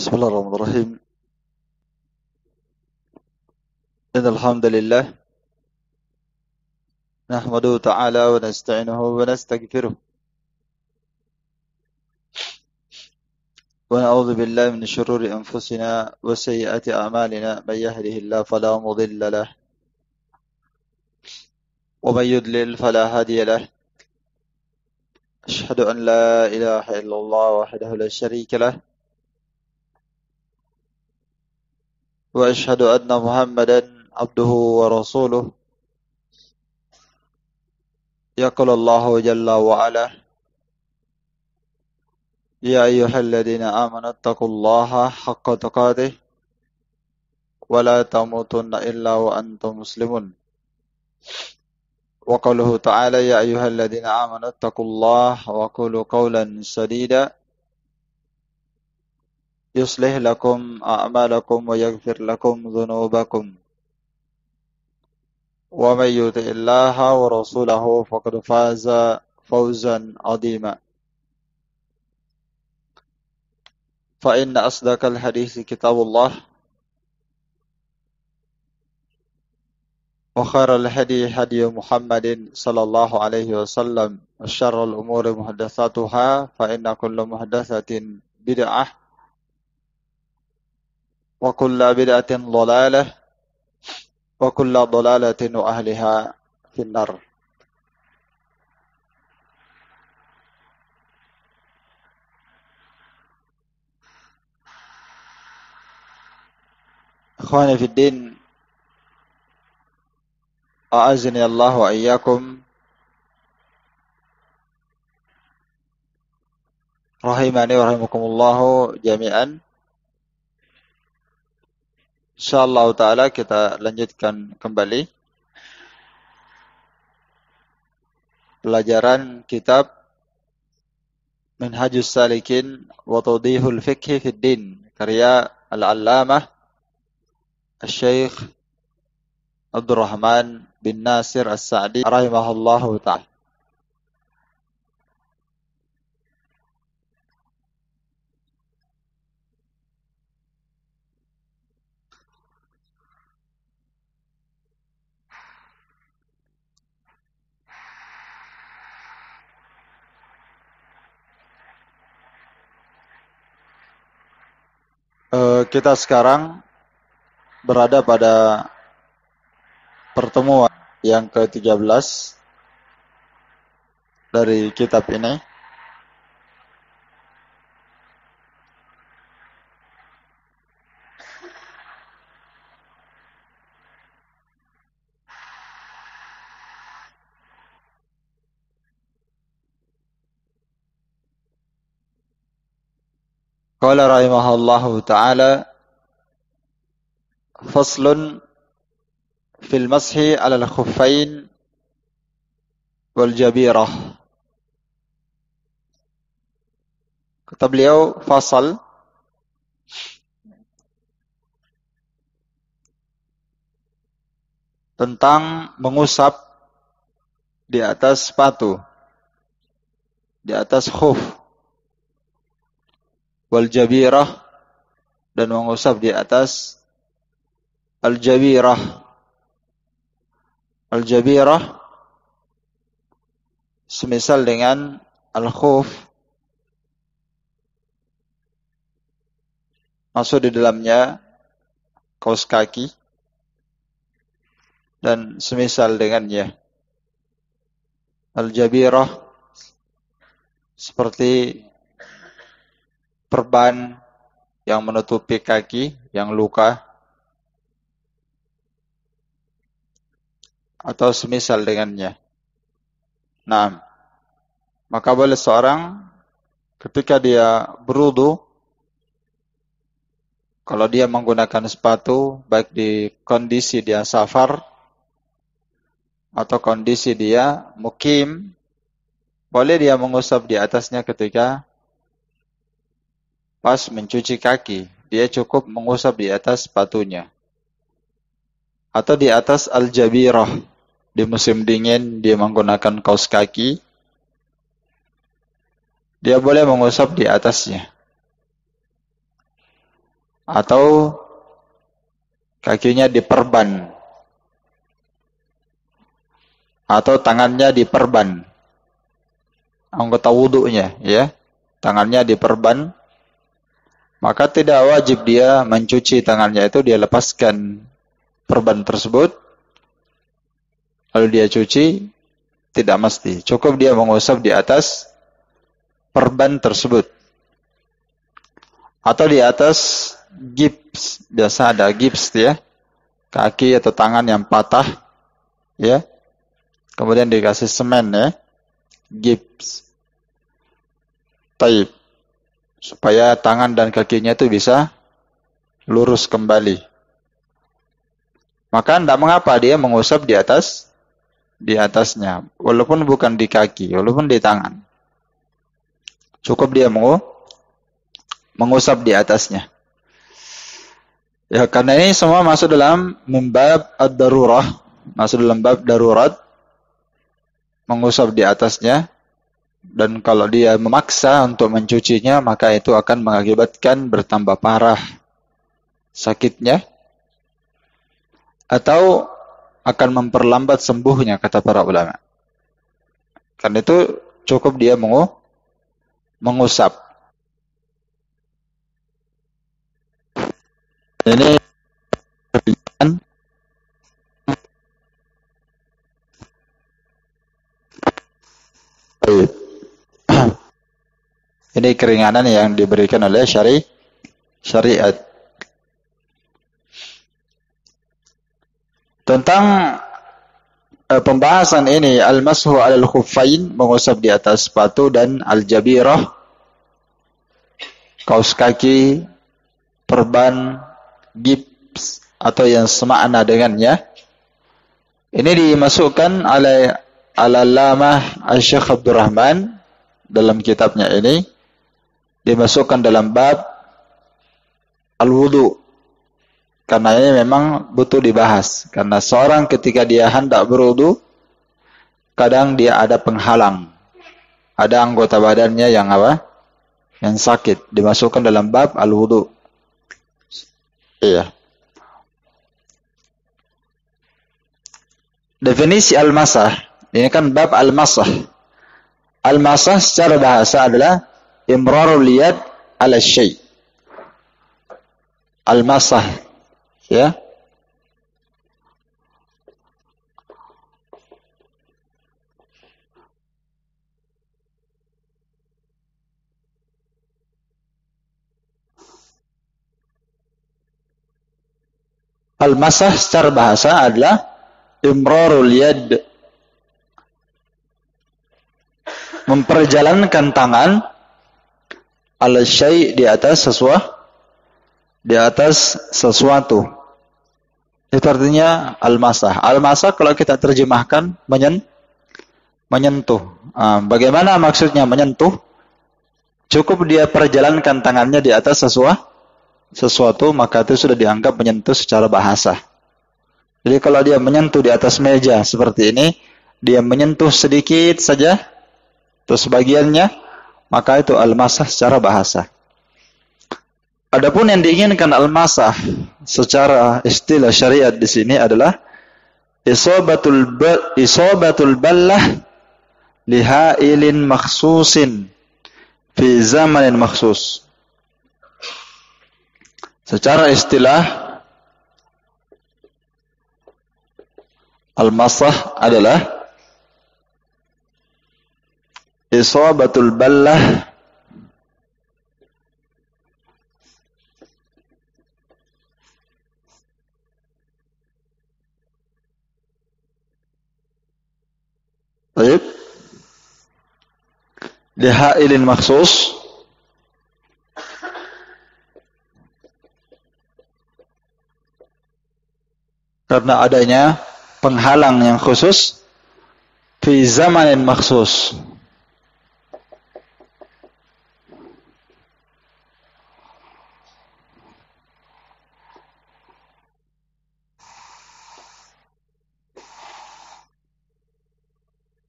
بسم الله الرحمن الرحيم إن الحمد لله نحمده تعالى ونستعينه ونستغفره ونعوذ بالله من شرور أنفسنا وسيئات أعمالنا من يهده الله فلا مضل له ومن يضلل فلا هادي له أشهد أن لا إله إلا الله وحده لا شريك له وأشهد أن محمدا عبده ورسوله يقول الله جل وعلا يا أيها الذين آمنوا اتقوا الله حق تقاته ولا تموتن إلا وأنتم مسلمون وقوله تعالى يا أيها الذين آمنوا اتقوا الله وقولوا قولا سديدا يصلح لكم أعمالكم ويغفر لكم ذنوبكم ومن يطع الله ورسوله فقد فاز فوزا عظيما فإن أصدق الحديث كتاب الله وخير الهدي هدي محمد صلى الله عليه وسلم وشر الأمور محدثاتها فإن كل محدثة بدعة وكل بدعة ضلالة وكل ضلالة وأهلها في النار. Ikhwani fi din, a'azani Allah wa iyyakum, rahimani wa rahimakumullahu jami'an. Insyaallah ta'ala kita lanjutkan kembali pelajaran kitab Minhajus Salikin wa Tawdihul Fiqhi fid Din karya Al-Allamah Asy-Syaikh Abdurrahman bin Nasir As-Sa'di rahimahullahu ta'ala. Kita sekarang berada pada pertemuan yang ke-13 dari kitab ini. Qala rahimahullahu ta'ala faslun fil mashi 'alal khuffain wal jabirah. Kata beliau, fasal tentang mengusap di atas sepatu, di atas khuf, wal jabirah, dan mengusap di atas al jabirah. Al jabirah semisal dengan al khuf, masuk di dalamnya kaos kaki dan semisal dengannya. Al jabirah seperti perban yang menutupi kaki yang luka atau semisal dengannya. Nah, maka boleh seorang ketika dia berwudu, kalau dia menggunakan sepatu, baik di kondisi dia safar atau kondisi dia mukim, boleh dia mengusap di atasnya ketika pas mencuci kaki. Dia cukup mengusap di atas sepatunya. Atau di atas al-jabirah. Di musim dingin dia menggunakan kaos kaki, dia boleh mengusap di atasnya. atau kakinya diperban atau tangannya diperban, anggota wudunya ya, tangannya diperban, maka tidak wajib dia mencuci tangannya itu, dia lepaskan perban tersebut lalu dia cuci, tidak mesti. Cukup dia mengusap di atas perban tersebut atau di atas gips. Biasa ada gips ya, kaki atau tangan yang patah ya, kemudian dikasih semen ya, gips. Taib, supaya tangan dan kakinya itu bisa lurus kembali. Maka tidak mengapa dia mengusap di atasnya, walaupun bukan di kaki, walaupun di tangan. Cukup dia mengusap di atasnya. Ya, karena ini semua masuk dalam bab ad-darurah, masuk dalam bab darurat, mengusap di atasnya. Dan kalau dia memaksa untuk mencucinya, maka itu akan mengakibatkan bertambah parah sakitnya atau akan memperlambat sembuhnya, kata para ulama. Karena itu cukup dia mengusap. Ini ini keringanan yang diberikan oleh syariat. Tentang pembahasan ini, al-mashu 'alal khuffain, mengusap di atas sepatu, dan al-jabirah, kaos kaki, perban, gips atau yang semakna dengannya. Ini dimasukkan oleh Al-Allamah Asy-Syaikh Abdurrahman dalam kitabnya ini, dimasukkan dalam bab al-wudu. Karena ini memang butuh dibahas. Karena seorang ketika dia hendak berwudu, kadang dia ada penghalang. Ada anggota badannya yang apa? Yang sakit. Dimasukkan dalam bab al-wudu. Iya. Definisi al-masah. Ini kan bab al-masah. Al-masah secara bahasa adalah imrarul yad ala syai'. Al-masah. Ya. Al-masah secara bahasa adalah imrarul yad, memperjalankan tangan ala syai' di atas sesuatu. Itu artinya al-masah. Al-masah kalau kita terjemahkan menyentuh. Bagaimana maksudnya menyentuh? Cukup dia perjalankan tangannya di atas sesuatu, maka itu sudah dianggap menyentuh secara bahasa. Jadi kalau dia menyentuh di atas meja seperti ini, dia menyentuh sedikit saja, terus sebagiannya, maka itu al-masah secara bahasa. Adapun yang diinginkan al-masah secara istilah syariat di sini adalah isobatul ballah lihailin makhsusin fi zamanin makhsus. Secara istilah al-masah adalah isobatul ballah lihailin maksus karena adanya penghalang yang khusus fi zamanin maksus,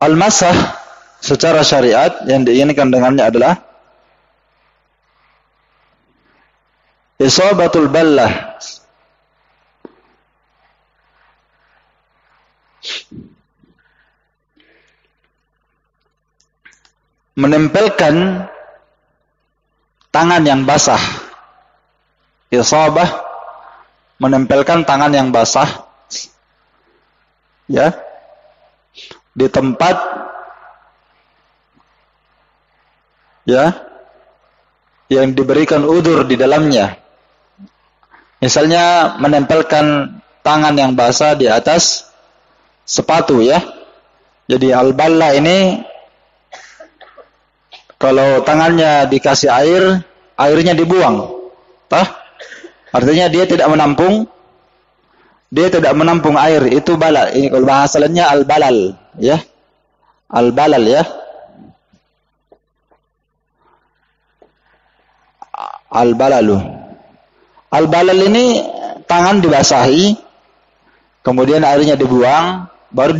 al-masah secara syariat yang diinginkan dengannya adalah Isabatul ballah. Menempelkan tangan yang basah. Isabah, menempelkan tangan yang basah, ya, di tempat, ya, yang diberikan udzur di dalamnya. Misalnya menempelkan tangan yang basah di atas sepatu, ya. Jadi al-balla ini kalau tangannya dikasih air, airnya dibuang. Tah? Artinya dia tidak menampung air, itu balal. Ini kalau bahasa lainnya al-balal, ya. Al-balal, ya. Al-balalu. Al-balal ini tangan dibasahi, kemudian airnya dibuang, baru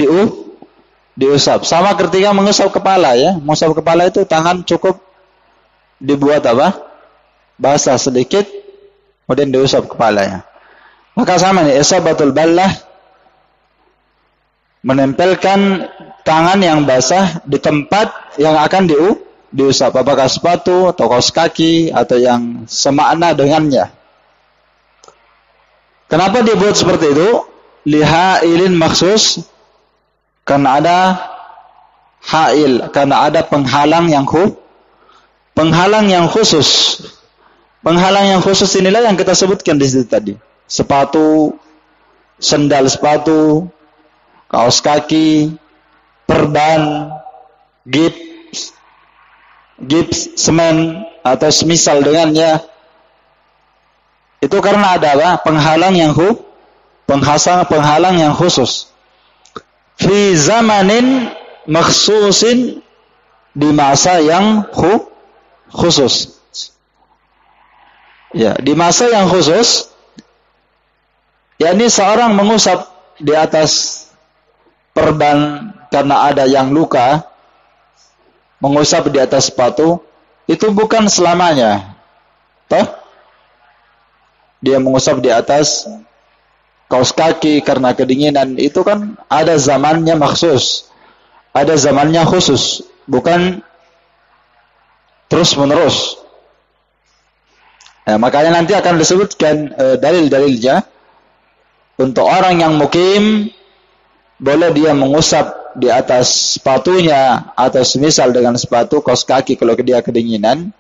diusap. Sama ketika mengusap kepala, ya. Mengusap kepala itu tangan cukup dibuat apa? Basah sedikit, kemudian diusap kepalanya. Maka sama nih, isabatul ballah, menempelkan tangan yang basah di tempat yang akan diusap, apakah sepatu atau kaos kaki atau yang semakna dengannya. Kenapa dibuat seperti itu? Lihailin maksus, karena ada hail, karena ada penghalang yang khusus. Penghalang yang khusus inilah yang kita sebutkan di situ tadi. Sepatu, sendal sepatu, kaos kaki, perban, gips, semen atau semisal dengannya. Itu karena ada apa? Penghalang yang khusus. Fi zamanin makhsusin, di masa yang khusus. Ya, di masa yang khusus, yakni seorang mengusap di atas perban karena ada yang luka, mengusap di atas sepatu, itu bukan selamanya. Toh? Dia mengusap di atas kaos kaki karena kedinginan, itu kan ada zamannya maksus, ada zamannya khusus, bukan terus menerus. Nah, makanya nanti akan disebutkan dalil-dalilnya. Untuk orang yang mukim, boleh dia mengusap di atas sepatunya atau semisal dengan sepatu kaos kaki kalau dia kedinginan.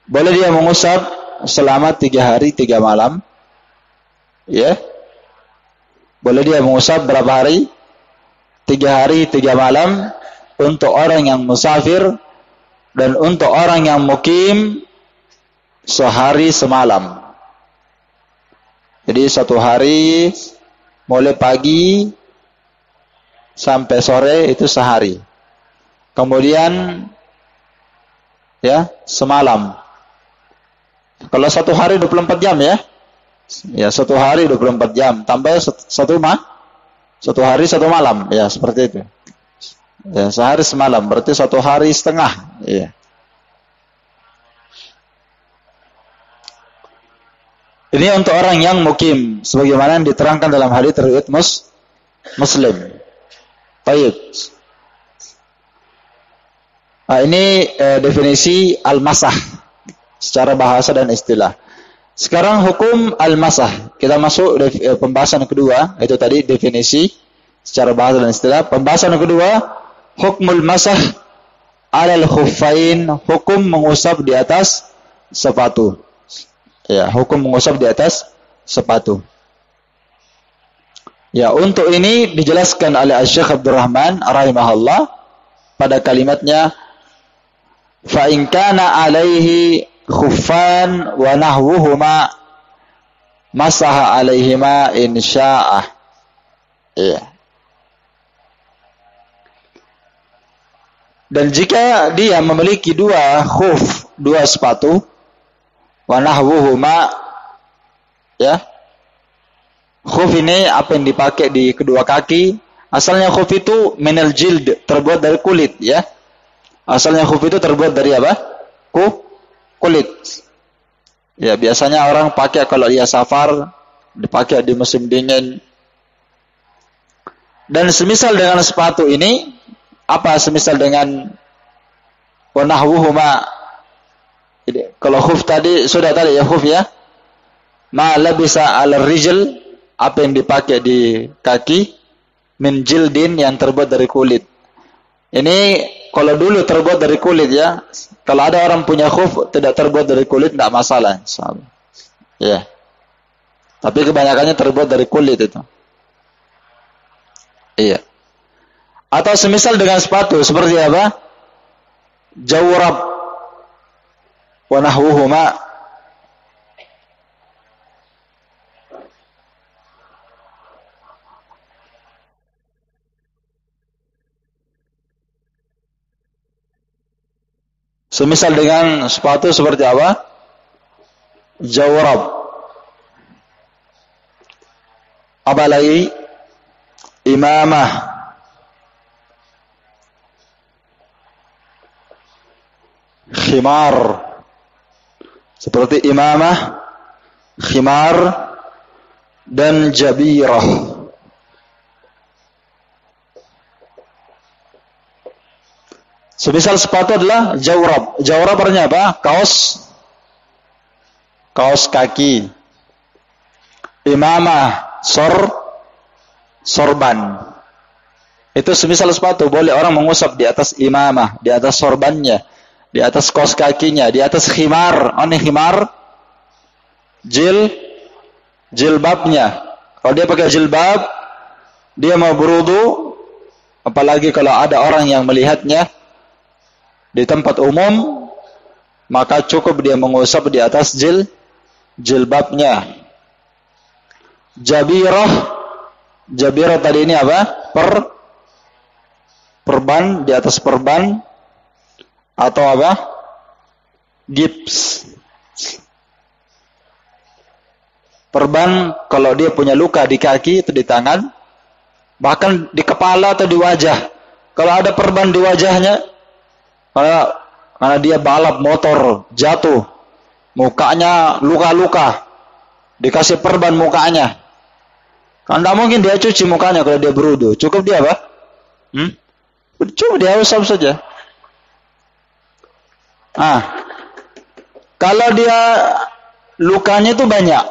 Boleh dia mengusap selama 3 hari 3 malam. Ya. Boleh dia mengusap berapa hari? 3 hari 3 malam untuk orang yang musafir, dan untuk orang yang mukim sehari semalam. Jadi 1 hari mulai pagi sampai sore itu sehari. Kemudian ya semalam. Kalau 1 hari 24 jam, ya. Ya, 1 hari 24 jam tambah 1 hari 1 malam, ya, seperti itu. Ya, sehari semalam berarti 1 hari setengah, ya. Ini untuk orang yang mukim, sebagaimana yang diterangkan dalam hadis riwayat Muslim. Baik. Nah, ini definisi al-masah secara bahasa dan istilah. Sekarang hukum al-masah. Kita masuk pembahasan kedua, itu tadi definisi secara bahasa dan istilah. Pembahasan kedua, hukmul masah alal khuffain, hukum mengusap di atas sepatu. Ya, hukum mengusap di atas sepatu. Ya, untuk ini dijelaskan oleh Syekh Abdul Rahman rahimahullah pada kalimatnya, fa in kana alaihi khuffan wa nahwuhuma masaha alaihima insya'ah. Ya. Dan jika dia memiliki 2 khuf, 2 sepatu, wa nahwuhuma, ya. Khuf ini apa yang dipakai di kedua kaki. Asalnya khuf itu minal jild, terbuat dari kulit, ya. Asalnya khuf itu terbuat dari apa? Kulit. Ya, biasanya orang pakai kalau dia safar, dipakai di musim dingin. Dan semisal dengan sepatu ini, apa semisal dengan wanahwuhuma? Kalau khuf tadi, sudah tadi ya khuf ya. Ma labisa ala rijl, apa yang dipakai di kaki, min jildin yang terbuat dari kulit. Ini kalau dulu terbuat dari kulit ya. Kalau ada orang punya khuf tidak terbuat dari kulit, tidak masalah. Ya. Tapi kebanyakannya terbuat dari kulit itu. Iya. Atau semisal dengan sepatu seperti apa? Jawrab wa nahwuhuma. Semisal dengan sepatu seperti apa? Jawrab. Apa lagi? Imamah. Khimar. Seperti imamah, khimar, dan jabirah. Semisal sepatu adalah jawrab. Jawrab artinya apa? Kaos. Kaos kaki. Imamah, sorban. Itu semisal sepatu. Boleh orang mengusap di atas imamah, di atas sorbannya, di atas kaos kakinya, di atas khimar. Ini khimar. Jilbabnya. Kalau dia pakai jilbab, dia mau berwudu, apalagi kalau ada orang yang melihatnya di tempat umum, maka cukup dia mengusap di atas jilbabnya. Jabirah tadi ini apa? Perban, di atas perban, atau apa? Gips. Perban kalau dia punya luka di kaki atau di tangan, bahkan di kepala atau di wajah. Kalau ada perban di wajahnya, karena dia balap motor, jatuh, mukanya luka-luka, dikasih perban mukanya. Kan tidak mungkin dia cuci mukanya kalau dia berwudu. Cukup dia apa? Cukup dia usap saja. Kalau dia lukanya itu banyak,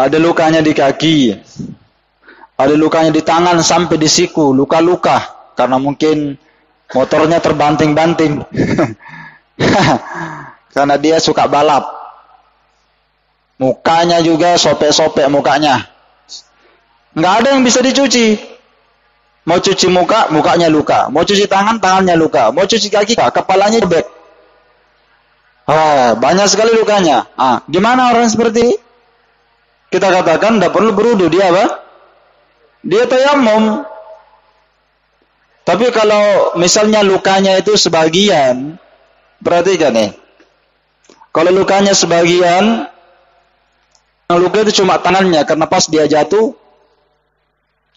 ada lukanya di kaki, ada lukanya di tangan sampai di siku, luka-luka. Karena mungkin motornya terbanting-banting. Karena dia suka balap. Mukanya juga sopek-sopek mukanya. Nggak ada yang bisa dicuci. Mau cuci muka, mukanya luka. Mau cuci tangan, tangannya luka. Mau cuci kaki, kepalanya robek. Banyak sekali lukanya. Gimana orang seperti ini? Kita katakan tidak perlu berwudu. Dia apa? Dia tayammum. Tapi kalau misalnya lukanya itu sebagian, perhatikan nih. Kalau lukanya sebagian, luka itu cuma tangannya, karena pas dia jatuh,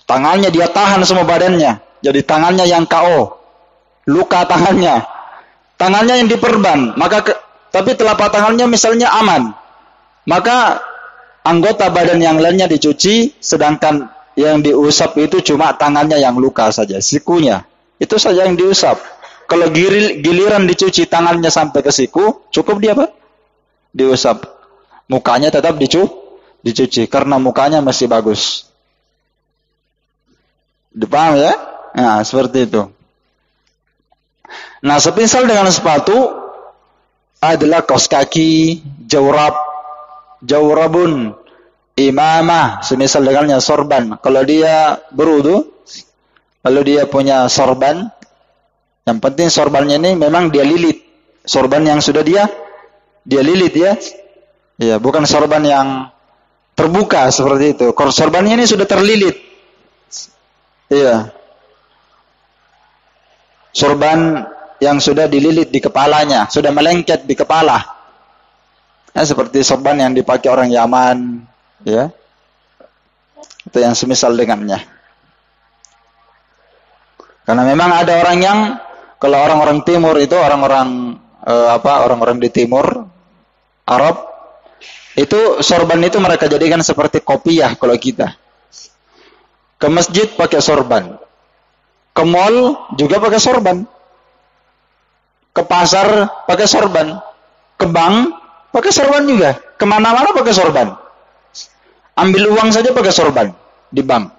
tangannya dia tahan semua badannya. Jadi tangannya yang KO. Luka tangannya. Tangannya yang diperban. Tapi telapak tangannya misalnya aman. Maka anggota badan yang lainnya dicuci, sedangkan yang diusap itu cuma tangannya yang luka saja, sikunya. Itu saja yang diusap. Kalau giliran dicuci tangannya sampai ke siku, cukup dia apa? Diusap. Mukanya tetap dicuci karena mukanya masih bagus. Dipaham ya? Nah, seperti itu. Nah, semisal dengan sepatu adalah kaos kaki, jawrabun, imamah, semisal dengannya sorban. Kalau dia berwudu, kalau dia punya sorban, yang penting sorbannya ini memang dia lilit. Sorban yang sudah dia lilit ya. Ya, bukan sorban yang terbuka seperti itu. Sorbannya ini sudah terlilit. Iya. Sorban yang sudah dililit di kepalanya, sudah melengket di kepala. Seperti sorban yang dipakai orang Yaman, ya. Itu yang semisal dengannya. Karena memang ada orang yang, kalau orang-orang timur itu, orang-orang orang-orang di timur Arab itu sorban itu mereka jadikan seperti kopiah kalau kita. Ke masjid pakai sorban, ke mall juga pakai sorban, ke pasar pakai sorban, ke bank pakai sorban juga, kemana-mana pakai sorban. Ambil uang saja pakai sorban di bank.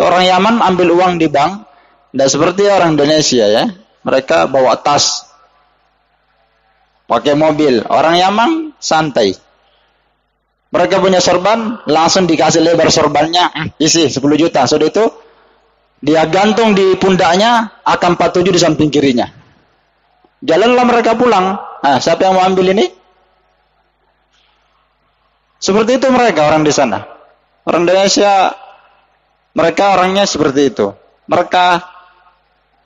Orang Yaman ambil uang di bank, tidak seperti orang Indonesia ya. Mereka bawa tas, pakai mobil. Orang Yaman santai. Mereka punya sorban, langsung dikasih lebar sorbannya, isi 10 juta. Sudah itu, dia gantung di pundaknya, AK-47 di samping kirinya. Jalanlah mereka pulang. Nah, siapa yang mau ambil ini? Seperti itu mereka orang di sana. Orang Indonesia, mereka orangnya seperti itu. Mereka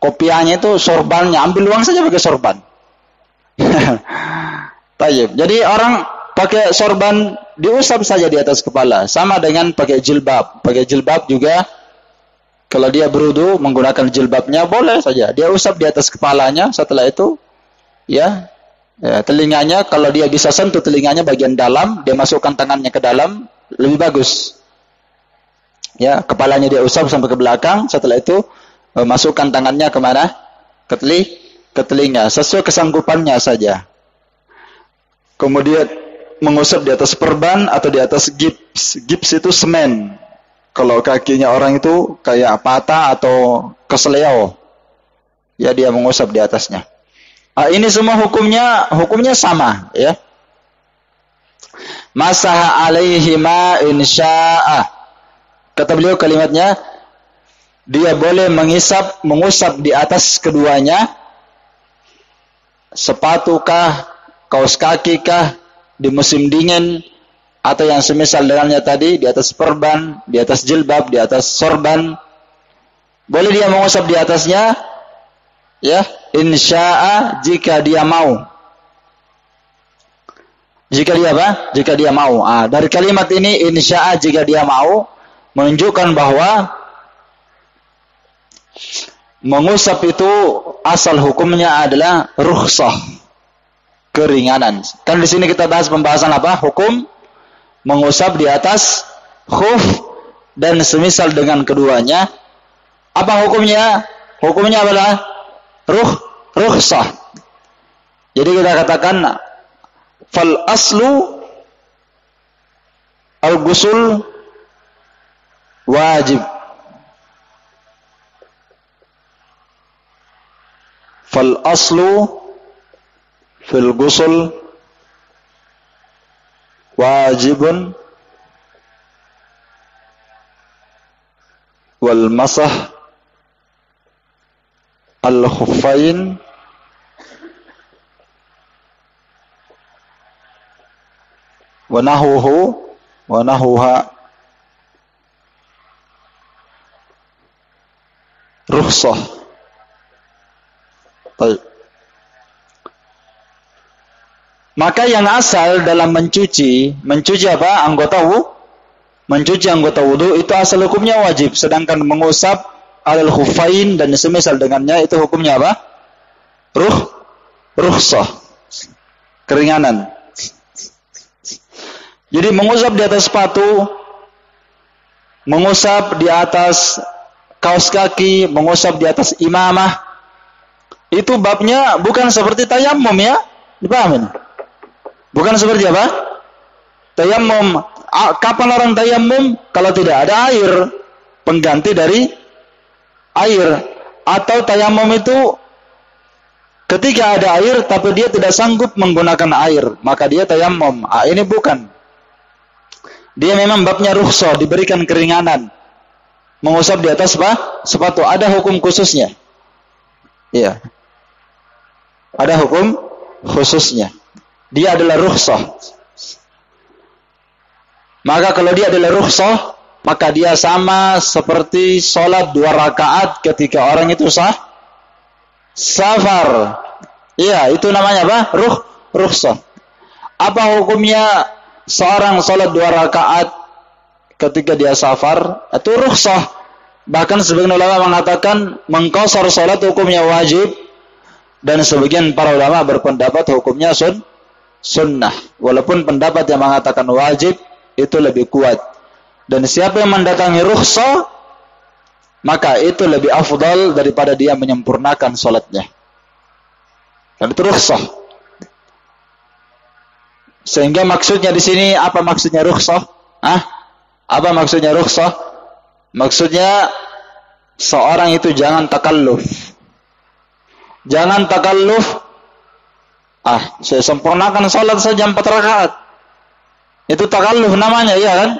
kopiahnya itu sorbannya, ambil uang saja pakai sorban. Tayyib. Jadi orang pakai sorban diusap saja di atas kepala, sama dengan pakai jilbab. Pakai jilbab juga, kalau dia berwudu menggunakan jilbabnya boleh saja. Dia usap di atas kepalanya. Setelah itu, ya telinganya, kalau dia bisa sentuh telinganya bagian dalam, dia masukkan tangannya ke dalam, lebih bagus. Ya, kepalanya dia usap sampai ke belakang. Setelah itu masukkan tangannya kemana? Ke telinga, sesuai kesanggupannya saja. Kemudian mengusap di atas perban atau di atas gips. Gips itu semen. Kalau kakinya orang itu kayak patah atau kesleo, ya dia mengusap di atasnya. Ini semua hukumnya sama, ya. Masaha alaihima insya'a. Kata beliau kalimatnya, dia boleh mengusap di atas keduanya, sepatukah, kaos kakikah, di musim dingin, atau yang semisal dengannya tadi, di atas perban, di atas jilbab, di atas sorban. Boleh dia mengusap di atasnya, ya, insya'a, jika dia mau. Jika dia apa? Jika dia mau. Dari kalimat ini, insya'a, jika dia mau, menunjukkan bahwa mengusap itu asal hukumnya adalah rukhsah, keringanan. Kan di sini kita bahas pembahasan apa? Hukum mengusap di atas khuf dan semisal dengan keduanya. Apa hukumnya? Hukumnya adalah rukhsah. Jadi kita katakan fal aslu al-ghusl wajib. Fal aslu fil ghusl wajibun wal masah al khuffain wa nahuha rukhsah. Baik. Maka yang asal dalam mencuci apa? Mencuci anggota wudu itu asal hukumnya wajib, sedangkan mengusap alal khuffain dan semisal dengannya itu hukumnya apa? Rukhsah. Keringanan. Jadi mengusap di atas sepatu, mengusap di atas kaos kaki, mengusap di atas imamah, itu babnya bukan seperti tayammum, ya. Dipahamin? Bukan seperti apa? Tayammum. Kapan orang tayammum? Kalau tidak ada air, pengganti dari air. Atau tayammum itu ketika ada air tapi dia tidak sanggup menggunakan air, maka dia tayammum. Ini bukan. Dia memang babnya rukhsah, diberikan keringanan. Mengusap di atas sepatu, ada hukum khususnya. Iya. Ada hukum khususnya. Dia adalah rukhsah. Maka kalau dia adalah rukhsah, maka dia sama seperti sholat 2 rakaat ketika orang itu safar. Iya, itu namanya apa? Rukhsah. Apa hukumnya seorang sholat 2 rakaat ketika dia safar? Itu rukhsah. Bahkan sebagian ulama mengatakan mengqashar sholat hukumnya wajib, Dan sebagian para ulama berpendapat hukumnya sunnah. Walaupun pendapat yang mengatakan wajib itu lebih kuat. Dan siapa yang mendatangi rukhsah, maka itu lebih afdal daripada dia menyempurnakan sholatnya. Dan itu rukhsah. Sehingga maksudnya di sini, apa maksudnya rukhsah? Apa maksudnya rukhsah? Maksudnya seorang itu jangan takalluf. Jangan takalluf. Saya sempurnakan salat saja 4 rakaat. Itu takalluf namanya, ya kan?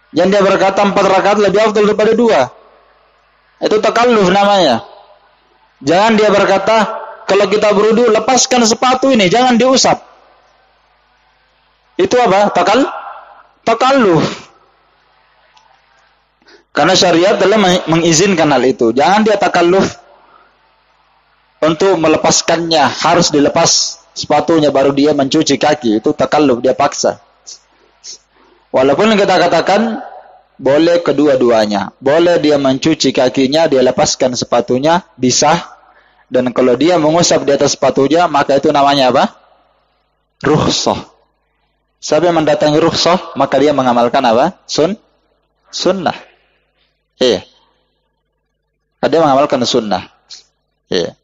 Yang dia berkata 4 rakaat lebih afdal daripada 2. Itu takalluf namanya. Jangan dia berkata, kalau kita berwudu lepaskan sepatu ini, jangan diusap. Itu apa? Takalluf. Karena syariat telah mengizinkan hal itu. Jangan dia takalluf untuk melepaskannya, harus dilepas sepatunya baru dia mencuci kaki. Itu takalluf, dia paksa. Walaupun kita katakan boleh kedua-duanya. Boleh dia mencuci kakinya, dia lepaskan sepatunya, bisa. Dan kalau dia mengusap di atas sepatunya, maka itu namanya apa? Rukhsah. Siapa yang mendatangi rukhsah, maka dia mengamalkan apa? Sunnah. Iya. Dia mengamalkan sunnah. Iya.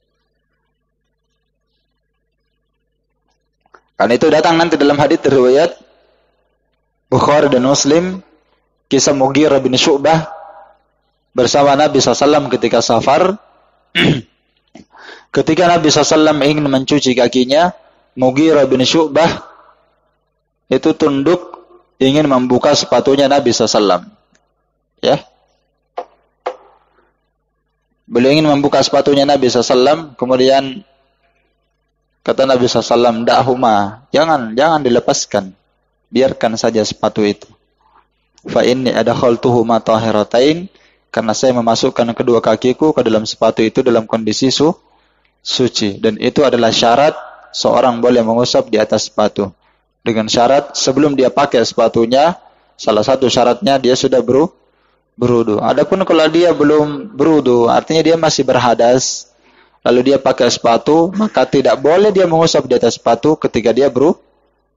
Karena itu datang nanti dalam hadits riwayat Bukhari dan Muslim, kisah Mughirah bin Syu'bah bersama Nabi SAW ketika safar. Ketika Nabi SAW ingin mencuci kakinya, Mughirah bin Syu'bah itu tunduk ingin membuka sepatunya Nabi SAW. Ya. Beliau ingin membuka sepatunya Nabi SAW, kemudian kata Nabi SAW, "Da'huma, jangan dilepaskan. Biarkan saja sepatu itu. Fa inni adkhaltuhuma tahiratain, karena saya memasukkan kedua kakiku ke dalam sepatu itu dalam kondisi suci. Dan itu adalah syarat seorang boleh mengusap di atas sepatu. Dengan syarat sebelum dia pakai sepatunya, salah satu syaratnya dia sudah berwudu. Adapun kalau dia belum berwudu, artinya dia masih berhadas, lalu dia pakai sepatu, maka tidak boleh dia mengusap di atas sepatu ketika dia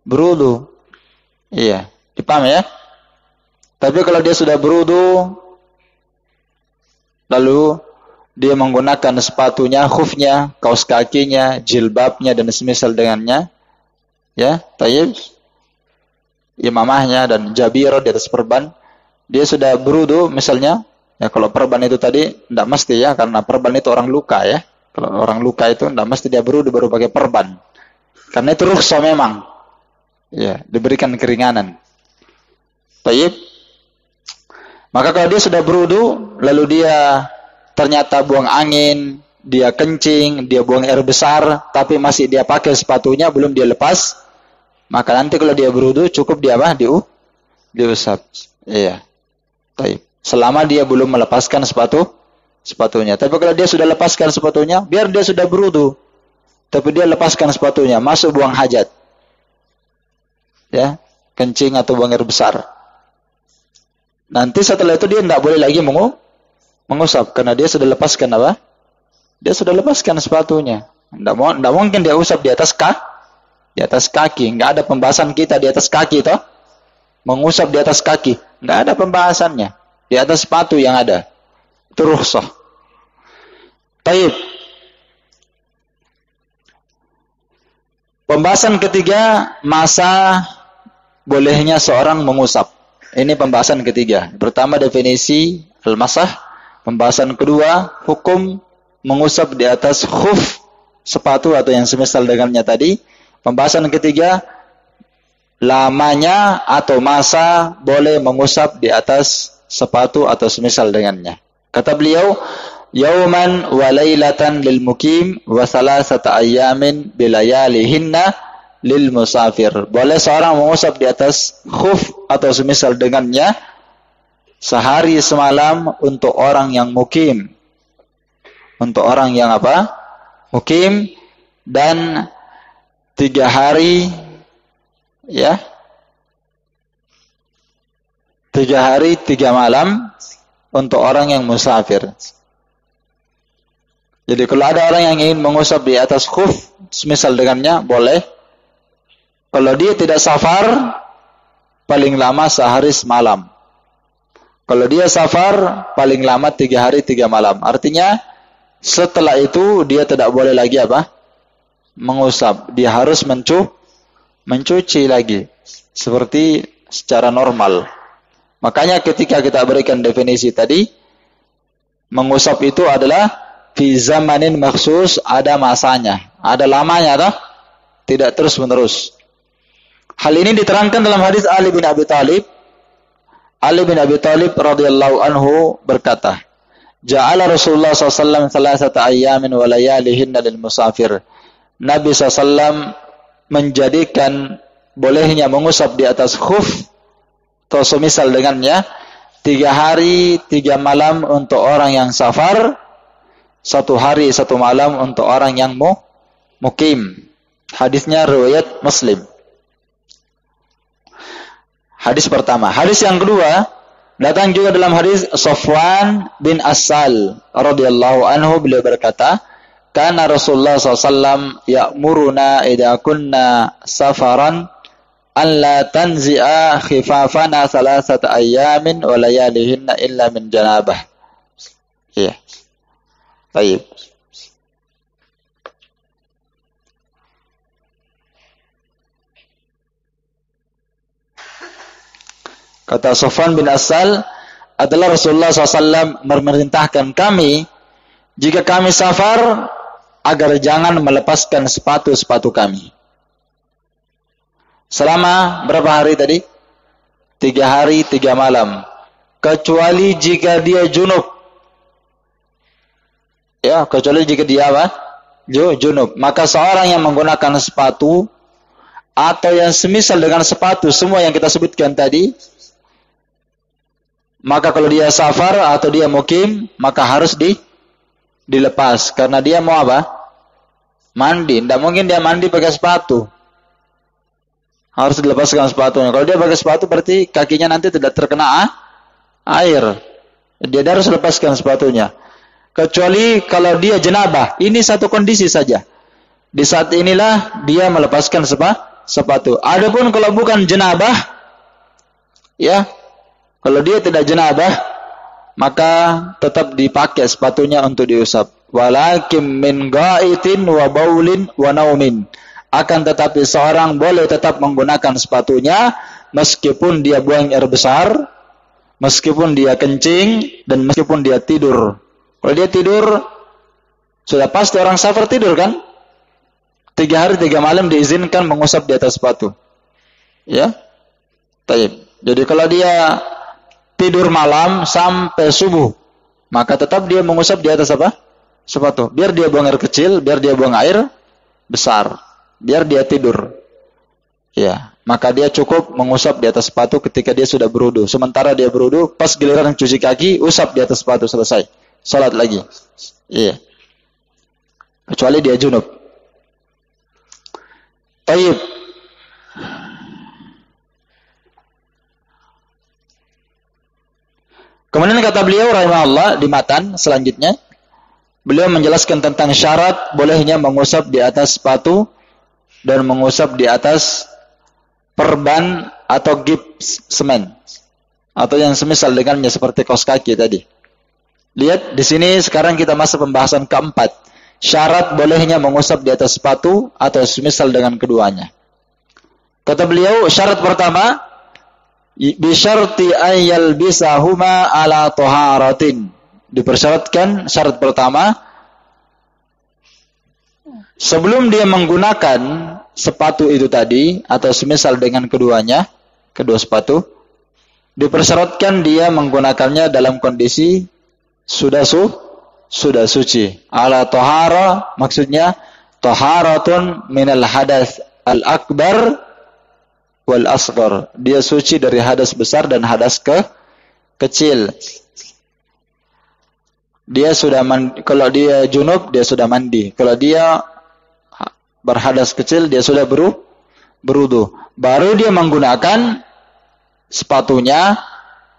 berwudu. Iya, dipaham ya? Tapi kalau dia sudah berwudu, lalu dia menggunakan sepatunya, khufnya, kaos kakinya, jilbabnya, dan semisal dengannya, ya, tayyib, imamahnya dan jabiro di atas perban, dia sudah berwudu misalnya, ya kalau perban itu tadi, tidak mesti ya, karena perban itu orang luka ya. Kalau orang luka itu tidak mesti dia berwudu baru pakai perban. Karena itu rukhsah memang. Ya, diberikan keringanan. Tayyib. Maka kalau dia sudah berwudu, lalu dia ternyata buang angin, dia kencing, dia buang air besar, tapi masih dia pakai sepatunya, belum dia lepas, maka nanti kalau dia berwudu cukup dia apa? Diusap. Iya. Tayyib. Selama dia belum melepaskan sepatunya. Tapi kalau dia sudah lepaskan sepatunya, biar dia sudah berwudu, tapi dia lepaskan sepatunya, masuk buang hajat, ya, kencing atau buang air besar. Nanti setelah itu dia tidak boleh lagi mengusap, karena dia sudah lepaskan apa? Dia sudah lepaskan sepatunya. Tidak mungkin dia usap di atas kaki. Nggak ada pembahasan kita di atas kaki toh. Mengusap di atas kaki, nggak ada pembahasannya. Di atas sepatu yang ada. Itu rukhsah. Taib. Pembahasan ketiga, masa bolehnya seorang mengusap. Ini pembahasan ketiga. Pertama, definisi al-masah. Pembahasan kedua, hukum mengusap di atas khuf, sepatu atau yang semisal dengannya tadi. Pembahasan ketiga, lamanya atau masa boleh mengusap di atas sepatu atau semisal dengannya. Kata beliau, yauman wa lailatan lil mukim wa salasata ayyamin bilayalihinna lil musafir. Boleh seorang mengusap di atas khuf atau semisal dengannya sehari semalam untuk orang yang mukim. Untuk orang yang apa? Mukim, dan 3 hari, ya, 3 hari 3 malam untuk orang yang musafir. Jadi kalau ada orang yang ingin mengusap di atas khuf, semisal dengannya, boleh. Kalau dia tidak safar, paling lama sehari semalam. Kalau dia safar, paling lama 3 hari 3 malam. Artinya, setelah itu dia tidak boleh lagi apa? Mengusap. Dia harus mencuci lagi. Seperti secara normal. Makanya ketika kita berikan definisi tadi, mengusap itu adalah fi zamanin maksus, ada masanya, ada lamanya, toh? Tidak terus menerus. Hal ini diterangkan dalam hadis Ali bin Abi Thalib. Ali bin Abi Thalib radhiyallahu anhu berkata, Ja'ala Rasulullah SAW thalathata ayyamin wa layalihinna lil musafir. Nabi SAW menjadikan bolehnya mengusap di atas khuf atau semisal dengannya 3 hari 3 malam untuk orang yang safar, 1 hari 1 malam untuk orang yang mukim. Hadisnya riwayat Muslim. Hadis pertama. Hadis yang kedua datang juga dalam hadis Safwan bin Asal radhiyallahu anhu, beliau berkata, kana Rasulullah SAW ya'muruna idza kunna safaran an la tanzi'a khifafana 3 ayyamin wa layalihinna illa min janabah. Iya. Baik. Kata Safwan bin Asal, adalah Rasulullah SAW memerintahkan kami, jika kami safar, agar jangan melepaskan sepatu-sepatu kami. Selama berapa hari tadi? 3 hari 3 malam. Kecuali jika dia junub. Ya, kecuali jika dia apa? Junub. Maka seorang yang menggunakan sepatu atau yang semisal dengan sepatu, semua yang kita sebutkan tadi, maka kalau dia safar atau dia mukim, maka harus dilepas. Karena dia mau apa? Mandi. Tidak mungkin dia mandi pakai sepatu. Harus dilepaskan sepatunya. Kalau dia pakai sepatu berarti kakinya nanti tidak terkena air. Dia harus lepaskan sepatunya. Kecuali kalau dia jenabah. Ini satu kondisi saja. Di saat inilah dia melepaskan sepatu. Adapun kalau bukan jenabah, ya, kalau dia tidak jenabah, maka tetap dipakai sepatunya untuk diusap. Walakin min ga'itin wa baulin wa naumin. Akan tetapi seorang boleh tetap menggunakan sepatunya meskipun dia buang air besar, meskipun dia kencing, dan meskipun dia tidur. Kalau dia tidur, sudah pasti orang safar tidur kan? 3 hari 3 malam diizinkan mengusap di atas sepatu. Ya? Taib. Jadi kalau dia tidur malam sampai subuh, maka tetap dia mengusap di atas apa? Sepatu. Biar dia buang air kecil, biar dia buang air besar, biar dia tidur. Ya, maka dia cukup mengusap di atas sepatu ketika dia sudah berwudu. Sementara dia berwudu, pas giliran cuci kaki, usap di atas sepatu, selesai. Salat lagi. Iya. Kecuali dia junub. Taib. Kemudian kata beliau rahimahullah di matan selanjutnya, beliau menjelaskan tentang syarat bolehnya mengusap di atas sepatu dan mengusap di atas perban atau gips semen atau yang semisal dengannya seperti kaos kaki tadi. Lihat di sini sekarang kita masuk pembahasan keempat, syarat bolehnya mengusap di atas sepatu atau semisal dengan keduanya. Kata beliau syarat pertama, bisyarti ayyal bisahuma ala taharatin. Dipersyaratkan syarat pertama, sebelum dia menggunakan sepatu itu tadi atau semisal dengan keduanya, kedua sepatu, dipersyaratkan dia menggunakannya dalam kondisi sudah suci. Ala tahara maksudnya taharatun minal hadas al-akbar wal asghar. Dia suci dari hadas besar dan hadas kecil. Dia sudah mandi, kalau dia junub dia sudah mandi. Kalau dia berhadas kecil dia sudah berwudu. Baru dia menggunakan sepatunya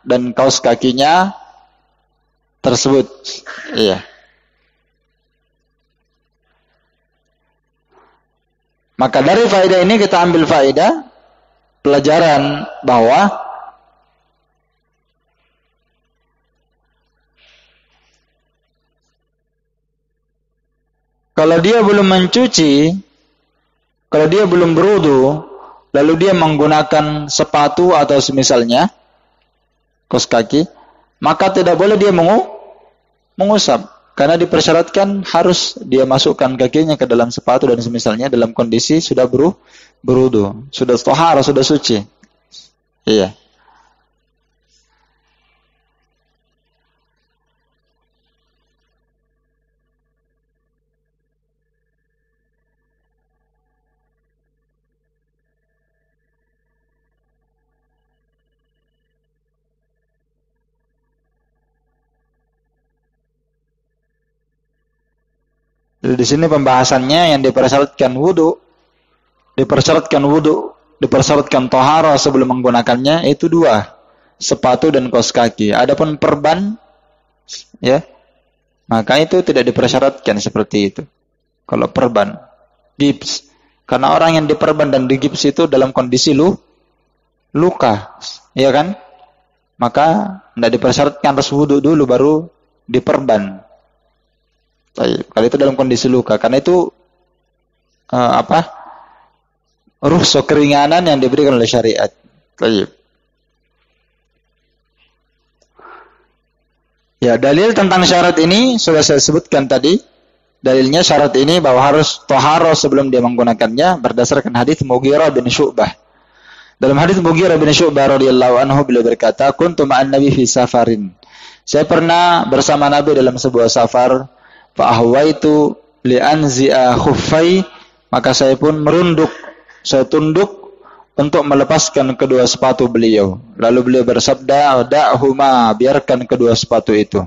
dan kaos kakinya tersebut. Iya. Maka dari faedah ini kita ambil faedah pelajaran bahwa kalau dia belum mencuci, kalau dia belum berwudu, lalu dia menggunakan sepatu atau semisalnya, kaos kaki, maka tidak boleh dia mengusap. Karena dipersyaratkan harus dia masukkan kakinya ke dalam sepatu dan semisalnya dalam kondisi sudah berwudu, sudah tahara, sudah suci. Iya. Jadi di sini pembahasannya yang dipersyaratkan wudu, dipersyaratkan tahara sebelum menggunakannya itu dua, sepatu dan kaos kaki. Adapun perban, ya, maka itu tidak dipersyaratkan seperti itu. Kalau perban, gips, karena orang yang diperban dan digips itu dalam kondisi luka, ya kan? Maka tidak dipersyaratkan harus wudu dulu baru diperban. Kalau itu dalam kondisi luka, karena itu rukhsah keringanan yang diberikan oleh syariat. Baik. Ya, dalil tentang syarat ini sudah saya sebutkan tadi. Dalilnya syarat ini bahwa harus tahara sebelum dia menggunakannya berdasarkan hadis Mughirah bin Syu'bah. Dalam hadis Mughirah bin Syu'bah radhiyallahu anhu beliau berkata, "Kuntu ma'an Nabi fi safarin." Saya pernah bersama Nabi dalam sebuah safar, fa ahwaitu li anzi'a khuffai, maka saya pun saya tunduk untuk melepaskan kedua sepatu beliau. Lalu beliau bersabda, "Da'huma, biarkan kedua sepatu itu.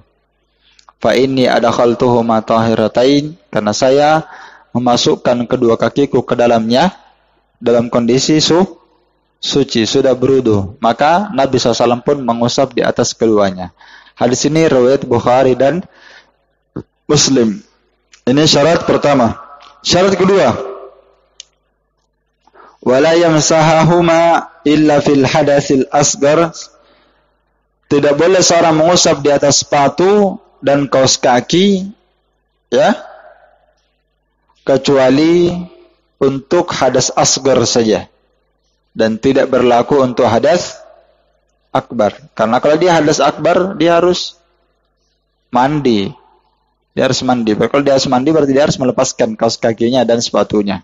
Fa inni adakhaltuhuma tahiratain, karena saya memasukkan kedua kakiku ke dalamnya dalam kondisi suci, sudah berwudu." Maka Nabi SAW pun mengusap di atas keduanya. Hadis ini riwayat Bukhari dan Muslim. Ini syarat pertama. Syarat kedua, wala yamsahahuma illa fil hadatsil asghar. Tidak boleh seorang mengusap di atas sepatu dan kaos kaki, ya, kecuali untuk hadas asghar saja, dan tidak berlaku untuk hadas akbar. Karena kalau dia hadas akbar, dia harus mandi. Kalau dia harus mandi, berarti dia harus melepaskan kaos kakinya dan sepatunya.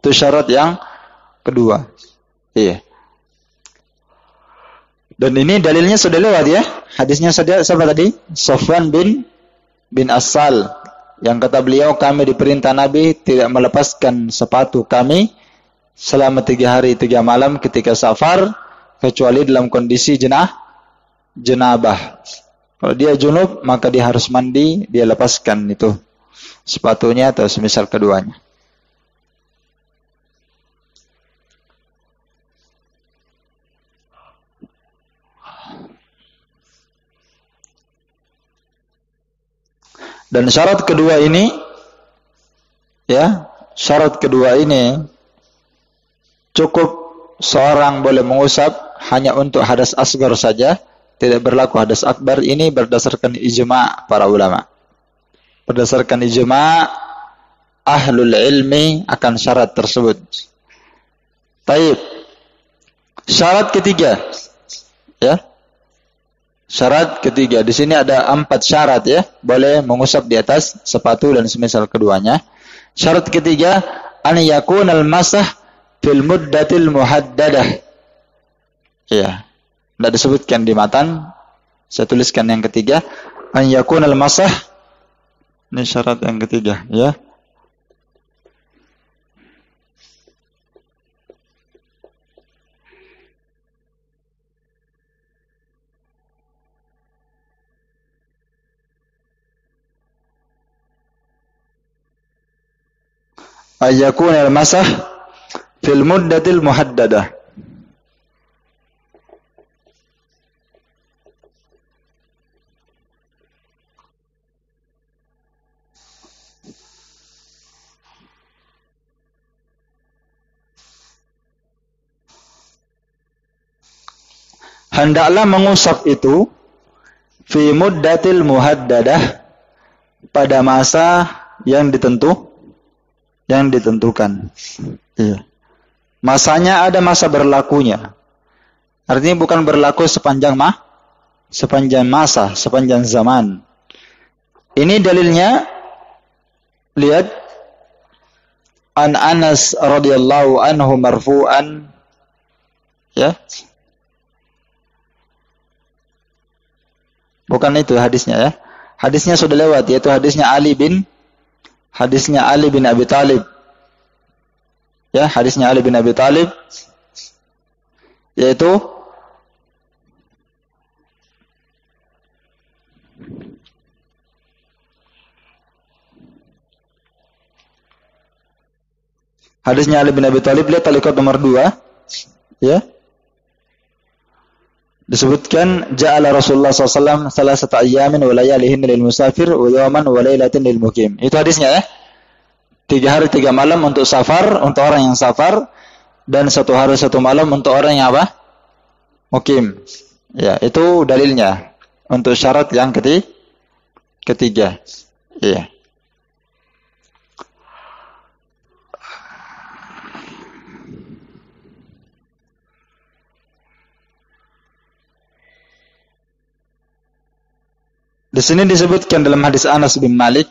Itu syarat yang kedua. Iya. Dan ini dalilnya sudah lewat, ya. Hadisnya siapa tadi? Sofwan bin Asal. Yang kata beliau, kami diperintah Nabi tidak melepaskan sepatu kami selama 3 hari 3 malam ketika safar, kecuali dalam kondisi jenabah. Kalau dia junub, maka dia harus mandi, dia lepaskan itu sepatunya atau semisal keduanya. Dan syarat kedua ini, ya, syarat kedua ini cukup seorang boleh mengusap hanya untuk hadas asghar saja, tidak berlaku hadas akbar. Ini berdasarkan ijma' para ulama. Berdasarkan ijma' ahlul ilmi akan syarat tersebut. Baik. Syarat ketiga, ya. Syarat ketiga, di sini ada 4 syarat, ya, boleh mengusap di atas sepatu dan semisal keduanya. Syarat ketiga, an yakunal masah fil muddatil muhaddadah. Ya, tidak disebutkan di matan. Saya tuliskan yang ketiga, an yakunal masah. Ini syarat yang ketiga, ya. Ayakunal masah fil muddatil muhaddadah. hendaklah mengusap itu fi muddatil muhaddadah, pada masa yang ditentukan. Iya. Masanya ada masa berlakunya. Artinya bukan berlaku sepanjang masa, sepanjang zaman. Ini dalilnya, lihat, an Anas radhiyallahu anhu marfu'an, ya. Bukan itu hadisnya, ya. Hadisnya sudah lewat, yaitu hadisnya Ali bin Abi Thalib. Ya, hadisnya Ali bin Abi Thalib, yaitu hadisnya Ali bin Abi Thalib, lihat talikot nomor 2, ya. Disebutkan ja'ala Rasulullah SAW salasata ayyamin wa layalihin lil musafir wa yawman wa laylatin lil mukim. Itu hadisnya, ya. 3 hari 3 malam untuk safar, untuk orang yang safar, dan 1 hari 1 malam untuk orang yang apa? Mukim. Ya, itu dalilnya untuk syarat yang ketiga. Iya. Di sini disebutkan dalam hadis Anas bin Malik,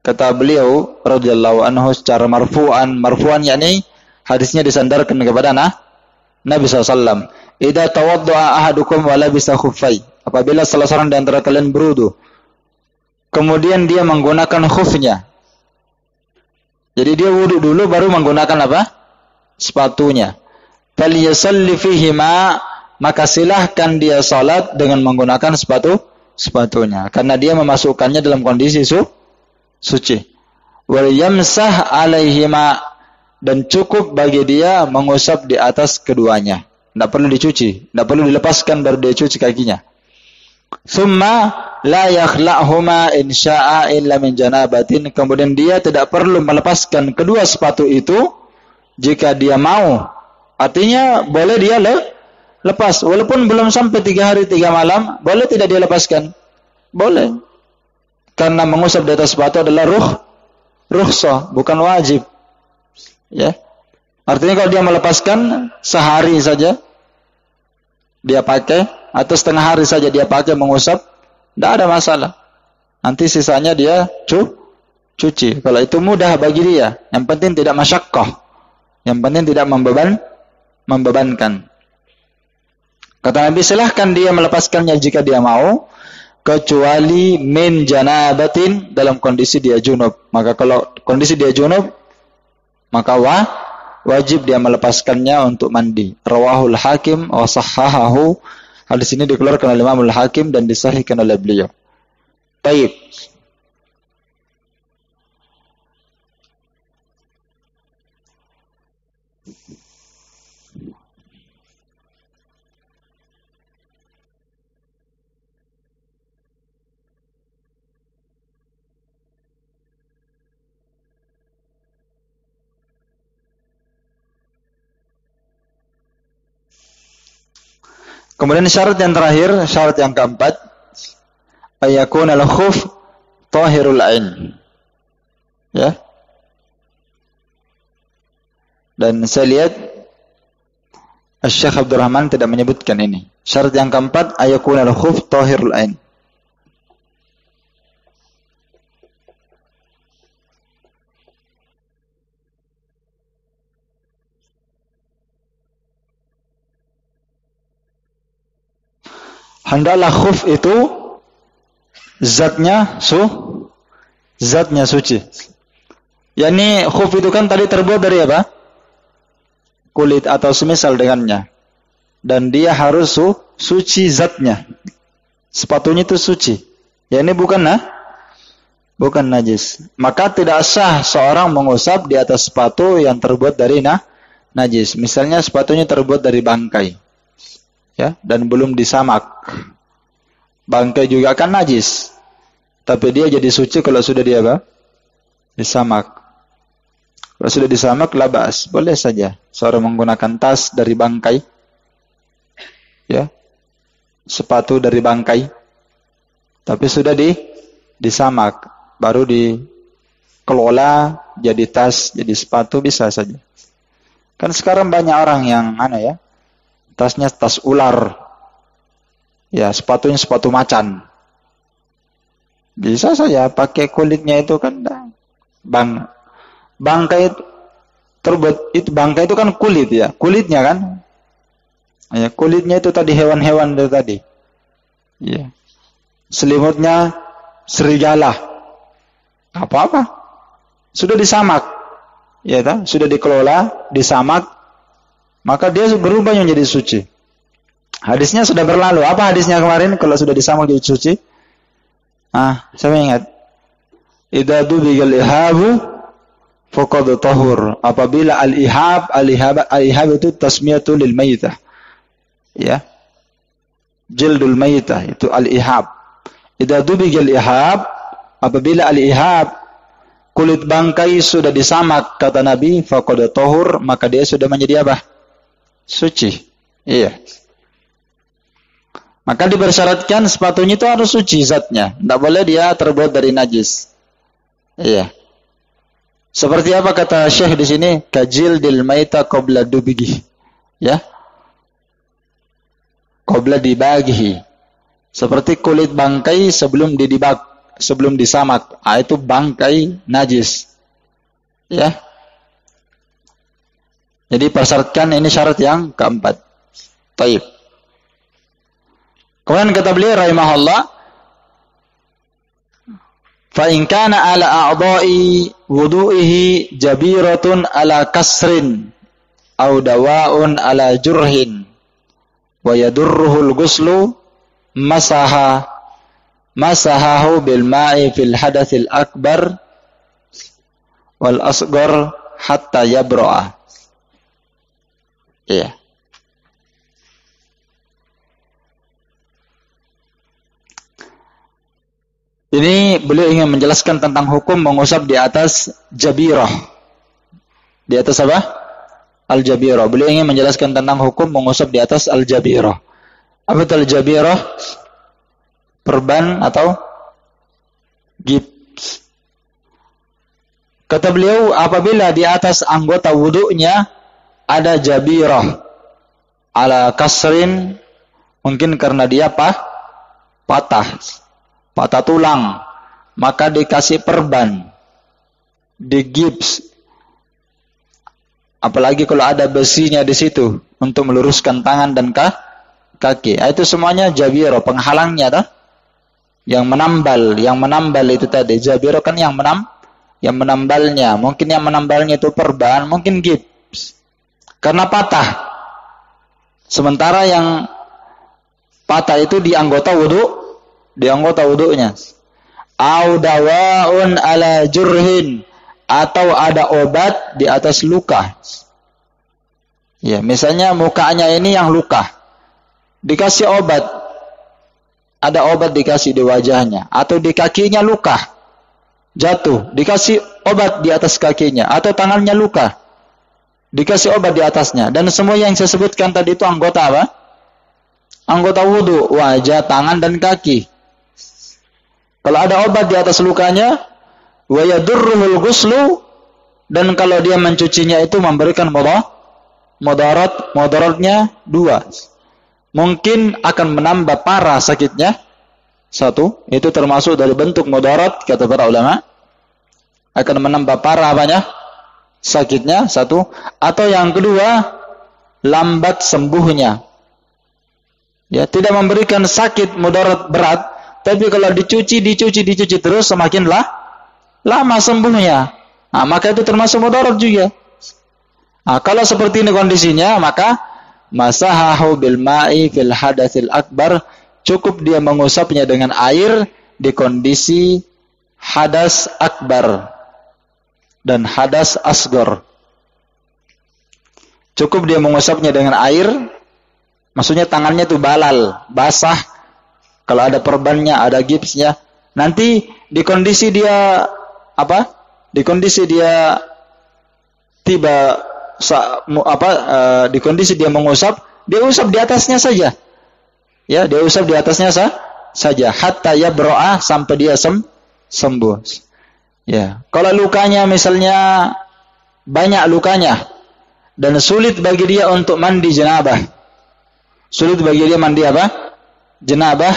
kata beliau radhiyallahu anhu secara marfu'an yakni hadisnya disandarkan kepada Nabi SAW. Idza tawadda'a ahadukum wa labisa khuffai, apabila salah seorang di antara kalian berwudu, kemudian dia menggunakan khufnya. Jadi dia wudu dulu baru menggunakan apa? Sepatunya. Falyasalli fihima, maka silahkan dia salat dengan menggunakan sepatunya, karena dia memasukkannya dalam kondisi suci. Wal yamsah alaihima, dan cukup bagi dia mengusap di atas keduanya. Tidak perlu dicuci, tidak perlu dilepaskan baru dia cuci kakinya. Summa la yakhla'huma in sya'a illa min janabatin, kemudian dia tidak perlu melepaskan kedua sepatu itu jika dia mau. Artinya boleh dia lepas, walaupun belum sampai 3 hari 3 malam, boleh tidak dia lepaskan? Boleh. Karena mengusap di atas sepatu adalah rukhsah, bukan wajib. Ya. Artinya kalau dia melepaskan sehari saja dia pakai, atau setengah hari saja dia pakai mengusap, tidak ada masalah. Nanti sisanya dia cuci. Kalau itu mudah bagi dia, yang penting tidak masyaqqah, yang penting tidak membebankan. Kata Nabi, silahkan dia melepaskannya jika dia mau, kecuali min janabatin, dalam kondisi dia junub. Maka kalau kondisi dia junub, maka wajib dia melepaskannya untuk mandi. Rawahul Hakim wa sahhahahu. Hadis ini dikeluarkan oleh Imam Al-Hakim dan disahihkan oleh beliau. Baik. Kemudian syarat yang terakhir, syarat yang keempat, ayakun al-khuf tahirul ain. Ya. Dan saya lihat Syekh Abdurrahman tidak menyebutkan ini. Syarat yang keempat, ayakun al-khuf tahirul ain. Hendaklah khuf itu zatnya suci. Yani khuf itu kan tadi terbuat dari apa? Kulit atau semisal dengannya. Dan dia harus suci zatnya. Sepatunya itu suci. Yani bukan najis. Maka tidak sah seorang mengusap di atas sepatu yang terbuat dari najis. Misalnya sepatunya terbuat dari bangkai. Ya, dan belum disamak. Bangkai juga akan najis. Tapi dia jadi suci kalau sudah dia apa? Disamak. Kalau sudah disamak, labas. Boleh saja seorang menggunakan tas dari bangkai. Ya, sepatu dari bangkai, tapi sudah disamak, baru dikelola jadi tas, jadi sepatu, bisa saja. Kan sekarang banyak orang yang tasnya tas ular, ya sepatunya sepatu macan. Bisa saja pakai kulitnya itu kan, bangkai terbuat itu, bangkai itu kan kulit ya, kulitnya kan. Ya, kulitnya itu tadi hewan-hewan itu tadi. Ya. Selimutnya serigala. Apa-apa. Sudah disamak. Ya, sudah dikelola, disamak, maka dia berubah menjadi suci. Hadisnya sudah berlalu. Apa hadisnya kemarin kalau sudah disamak jadi suci? Saya ingat. Idza dubigal ihabu faqad tahur. Apabila al-ihab itu tasmiyatu lil maitah. Ya, jildul mayitah itu al-ihab. Idza dubigal ihab, apabila al-ihab kulit bangkai sudah disamak, kata Nabi, faqad tahur, maka dia sudah menjadi apa? Suci. Iya. Maka dipersyaratkan sepatunya itu harus suci zatnya, tidak boleh dia terbuat dari najis. Iya. Seperti apa kata Syekh di sini? Kajildil mayita qabla dubigi. Ya. Qabla dibagihi, seperti kulit bangkai sebelum sebelum disamak. Itu bangkai najis. Ya. Jadi persyaratkan, ini syarat yang keempat. Taib. Kemudian kata beliau rahimahullah, fa in kana ala a'dha'i wudu'ihi jabiratun ala kasrin aw dawa'un ala jurhin wa yadurruhul ghuslu masahahu bil ma'i fil hadatsil akbar wal asghar hatta yabra'a. Iya. Ini beliau ingin menjelaskan tentang hukum mengusap di atas jabirah. Di atas apa? Al-jabirah. Beliau ingin menjelaskan tentang hukum mengusap di atas al-jabirah. Apa itu al-jabirah? Perban atau gips. Kata beliau, apabila di atas anggota wudunya ada jabirah ala kasrin, mungkin karena dia patah tulang, maka dikasih perban, digips. Apalagi kalau ada besinya di situ untuk meluruskan tangan dan kaki. Itu semuanya jabiro, penghalangnya dah. Yang menambal itu tadi. Jabiro kan yang menambalnya. Mungkin yang menambalnya itu perban, mungkin gips. Karena patah. Sementara yang patah itu di anggota wudunya. Au dawaun ala jurhin, atau ada obat di atas luka. Ya, misalnya mukanya ini yang luka, dikasih obat, ada obat dikasih di wajahnya, atau di kakinya luka, jatuh, dikasih obat di atas kakinya, atau tangannya luka, dikasih obat di atasnya. Dan semua yang saya sebutkan tadi itu anggota apa? Anggota wudu, wajah, tangan, dan kaki. Kalau ada obat di atas lukanya, wa yadurruhul ghuslu, dan kalau dia mencucinya itu memberikan mudaratnya 2. Mungkin akan menambah parah sakitnya. 1, itu termasuk dari bentuk mudarat kata para ulama. Akan menambah parah sakitnya 1, atau yang kedua lambat sembuhnya. Ya, tidak memberikan sakit mudarat berat, tapi kalau dicuci terus semakin lama sembuhnya. Maka itu termasuk mudarat juga. Kalau seperti ini kondisinya, maka masahahu bil ma'i fil hadatsil akbar, cukup dia mengusapnya dengan air di kondisi hadas akbar dan hadas asghar. Cukup dia mengusapnya dengan air, maksudnya tangannya itu balal, basah. Kalau ada perbannya, ada gipsnya, nanti di kondisi dia di kondisi dia di kondisi dia mengusap, dia usap di atasnya saja. Ya, dia usap di atasnya saja hatta yabra'a, sampai dia sembuh. Ya, kalau lukanya misalnya banyak lukanya dan sulit bagi dia untuk mandi janabah. Sulit bagi dia mandi apa? Janabah,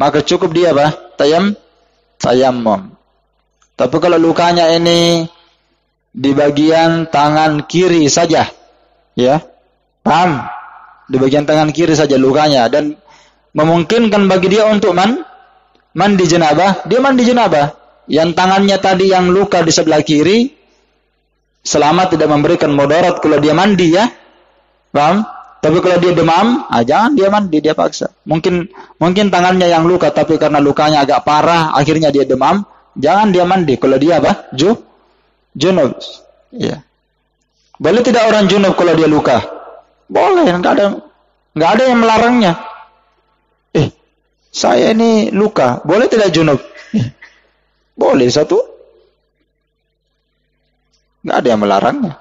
maka cukup dia apa? Tayammum. Tapi kalau lukanya ini di bagian tangan kiri saja, ya, paham? Di bagian tangan kiri saja lukanya dan memungkinkan bagi dia untuk mandi janabah, dia mandi janabah. Yang tangannya tadi yang luka di sebelah kiri, selama tidak memberikan mudarat kalau dia mandi, ya, paham? Tapi kalau dia demam, jangan dia mandi, dia paksa. Mungkin tangannya yang luka, tapi karena lukanya agak parah, akhirnya dia demam, jangan dia mandi. Kalau dia apa? Junub. Ya. Boleh tidak orang junub kalau dia luka? Boleh, enggak ada yang melarangnya. Saya ini luka, boleh tidak junub? Boleh satu. Enggak ada yang melarangnya.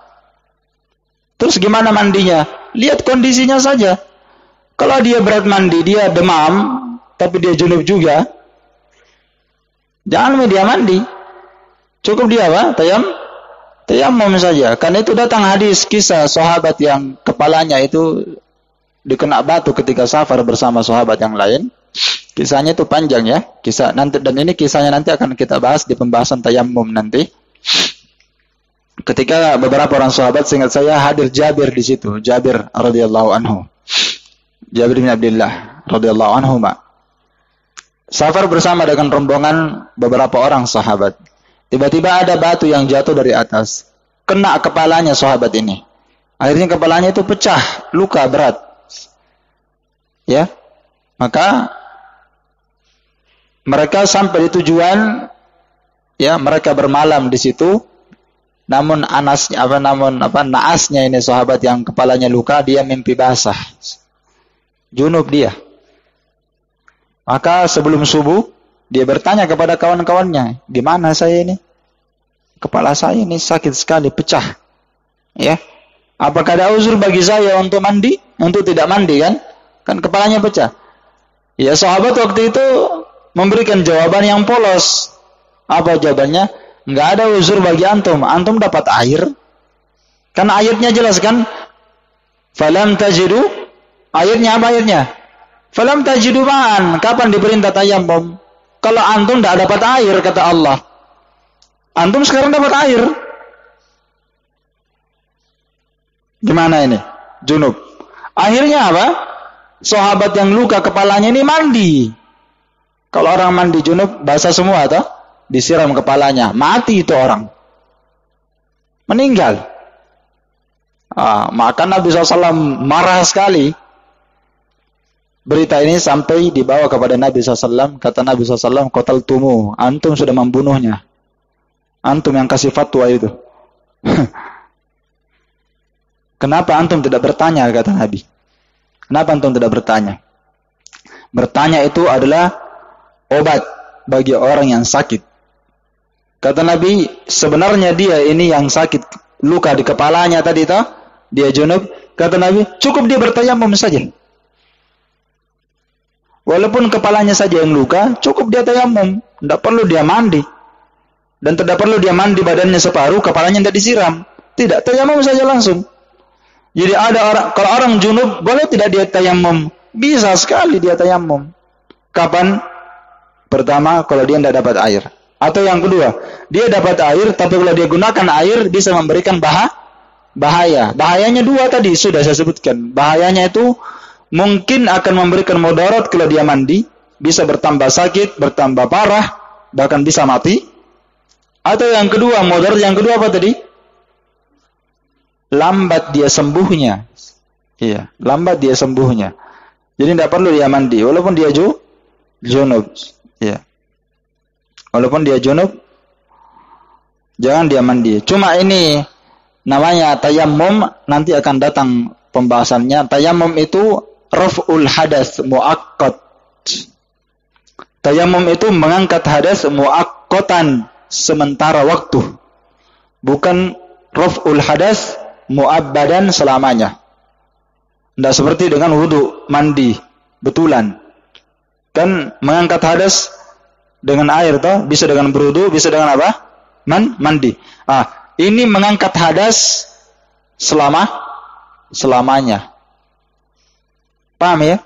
Terus gimana mandinya? Lihat kondisinya saja. Kalau dia berat mandi, dia demam, tapi dia junub juga, jangan dia mandi. Cukup dia apa? Tayammum saja. Karena itu datang hadis kisah sahabat yang kepalanya itu dikena batu ketika safar bersama sahabat yang lain. Kisahnya itu panjang, ya. Kisah nanti, dan ini kisahnya nanti akan kita bahas di pembahasan tayammum nanti. Ketika beberapa orang sahabat, seingat saya hadir Jabir di situ, Jabir radhiyallahu anhu, Jabir bin Abdullah radhiyallahu anhu, safar bersama dengan rombongan beberapa orang sahabat. Tiba-tiba ada batu yang jatuh dari atas, kena kepalanya sahabat ini. Akhirnya kepalanya itu pecah, luka berat. Ya, maka mereka sampai di tujuan, ya, mereka bermalam di situ. Namun naasnya ini sahabat yang kepalanya luka, dia mimpi basah. Junub dia. Maka sebelum subuh, dia bertanya kepada kawan-kawannya, "Gimana saya ini? Kepala saya ini sakit sekali, pecah. Ya. Apakah ada uzur bagi saya untuk mandi? Untuk tidak mandi, kan? Kan kepalanya pecah." Ya, sahabat waktu itu memberikan jawaban yang polos. Apa jawabannya? Enggak ada uzur bagi antum. Antum dapat air. Kan ayatnya jelas, kan? Falam tajidu. Ayatnya apa ayatnya? Falam tajidu ma'an. Kapan diperintah tayammum? Kalau antum tidak dapat air, kata Allah. Antum sekarang dapat air. Gimana ini? Junub. Akhirnya apa? Sahabat yang luka kepalanya ini mandi. Kalau orang mandi junub, basah semua atau? Disiram kepalanya, mati itu orang, meninggal. Maka Nabi SAW marah sekali. Berita ini sampai dibawa kepada Nabi SAW. Kata Nabi SAW, qataltumu, antum sudah membunuhnya. Antum yang kasih fatwa itu. Kenapa antum tidak bertanya, kata Nabi. Kenapa antum tidak bertanya? Bertanya itu adalah obat bagi orang yang sakit. Kata Nabi, sebenarnya dia ini yang sakit, luka di kepalanya tadi toh, dia junub. Kata Nabi, cukup dia bertayammum saja. Walaupun kepalanya saja yang luka, cukup dia tayammum, tidak perlu dia mandi. Dan tidak perlu dia mandi badannya separuh, kepalanya tidak disiram. Tidak, tayammum saja langsung. Jadi ada orang, kalau orang junub, boleh tidak dia tayammum? Bisa sekali dia tayammum. Kapan? Pertama, kalau dia tidak dapat air. Atau yang kedua, dia dapat air, tapi kalau dia gunakan air bisa memberikan bahaya. Bahayanya dua tadi sudah saya sebutkan. Bahayanya itu mungkin akan memberikan mudarat kalau dia mandi, bisa bertambah sakit, bertambah parah, bahkan bisa mati. Atau yang kedua, mudarat yang kedua apa tadi? Lambat dia sembuhnya. Iya, lambat dia sembuhnya. Jadi tidak perlu dia mandi, walaupun dia junub. Iya. Walaupun dia junub, jangan dia mandi. Cuma ini namanya tayammum, nanti akan datang pembahasannya. Tayammum itu raf'ul hadas muaqqat. Tayammum itu mengangkat hadas muaqqatan, sementara waktu. Bukan raf'ul hadas muabbadan selamanya. Tidak seperti dengan wudu, mandi betulan. Kan mengangkat hadas dengan air toh, bisa dengan berwudu, bisa dengan apa? Mandi. Ini mengangkat hadas selamanya. Paham ya?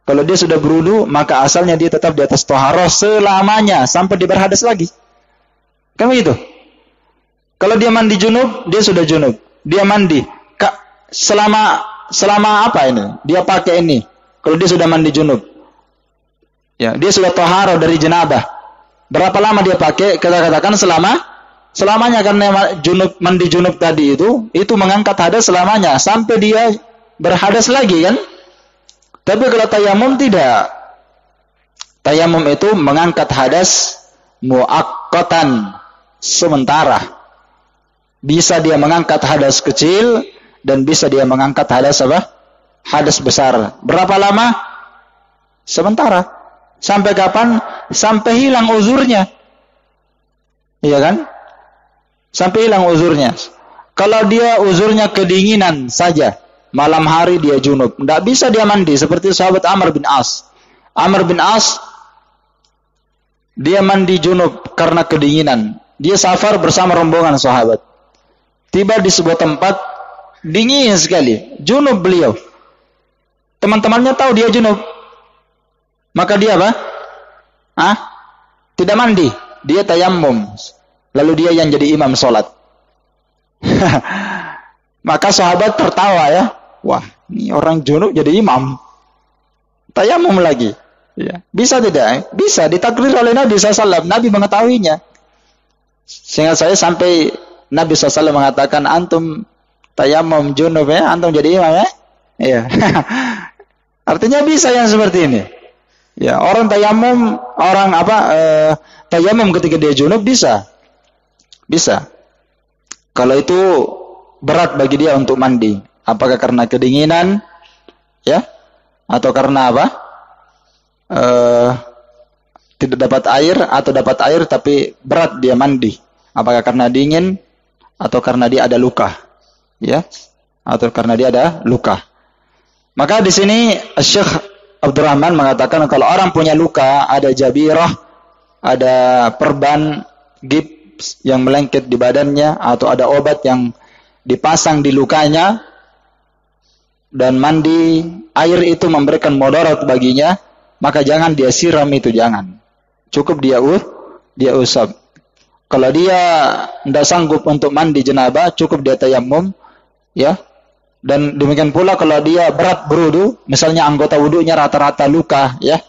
Kalau dia sudah berwudu, maka asalnya dia tetap di atas thaharah selamanya sampai dia berhadas lagi. Kan begitu? Kalau dia mandi junub, dia sudah junub. Dia mandi selama apa ini? Dia pakai ini. Kalau dia sudah mandi junub. Ya, dia sudah thaharah dari jenabah. Berapa lama dia pakai? Kita katakan selamanya, karena mandi junub tadi itu mengangkat hadas selamanya sampai dia berhadas lagi kan? Tapi kalau tayamum tidak. Tayamum itu mengangkat hadas muaqqatan, sementara. Bisa dia mengangkat hadas kecil dan bisa dia mengangkat hadas apa? Hadas besar. Berapa lama? Sementara. Sampai kapan? Sampai hilang uzurnya. Iya kan? Sampai hilang uzurnya. Kalau dia uzurnya kedinginan saja, malam hari dia junub, tidak bisa dia mandi seperti sahabat Amr bin As. Amr bin As dia mandi junub karena kedinginan. Dia safar bersama rombongan sahabat. Tiba di sebuah tempat dingin sekali, junub beliau. Teman-temannya tahu dia junub. Maka dia apa? Tidak mandi, dia tayammum. Lalu dia yang jadi imam sholat. Maka sahabat tertawa ya. Wah, ini orang junub jadi imam. Tayammum lagi. Ya. Bisa tidak? Bisa, ditakdir oleh Nabi SAW. Nabi mengetahuinya. Sehingga saya sampai Nabi SAW mengatakan, antum tayammum junub ya, antum jadi imam ya. Iya. Artinya bisa yang seperti ini. Ya, orang tayammum, tayammum ketika dia junub bisa. Bisa. Kalau itu berat bagi dia untuk mandi, apakah karena kedinginan, ya, atau karena apa? Tidak dapat air atau dapat air tapi berat dia mandi, apakah karena dingin atau karena dia ada luka, ya, atau karena dia ada luka. Maka di sini Syekh Abdurrahman mengatakan kalau orang punya luka, ada jabirah, ada perban gips yang melengket di badannya, atau ada obat yang dipasang di lukanya, dan mandi air itu memberikan mudarat baginya, maka jangan dia siram itu, jangan. Cukup dia usap. Kalau dia tidak sanggup untuk mandi janabah, cukup dia tayammum, ya. Dan demikian pula kalau dia berat berwudu, misalnya anggota wudunya rata-rata luka, ya.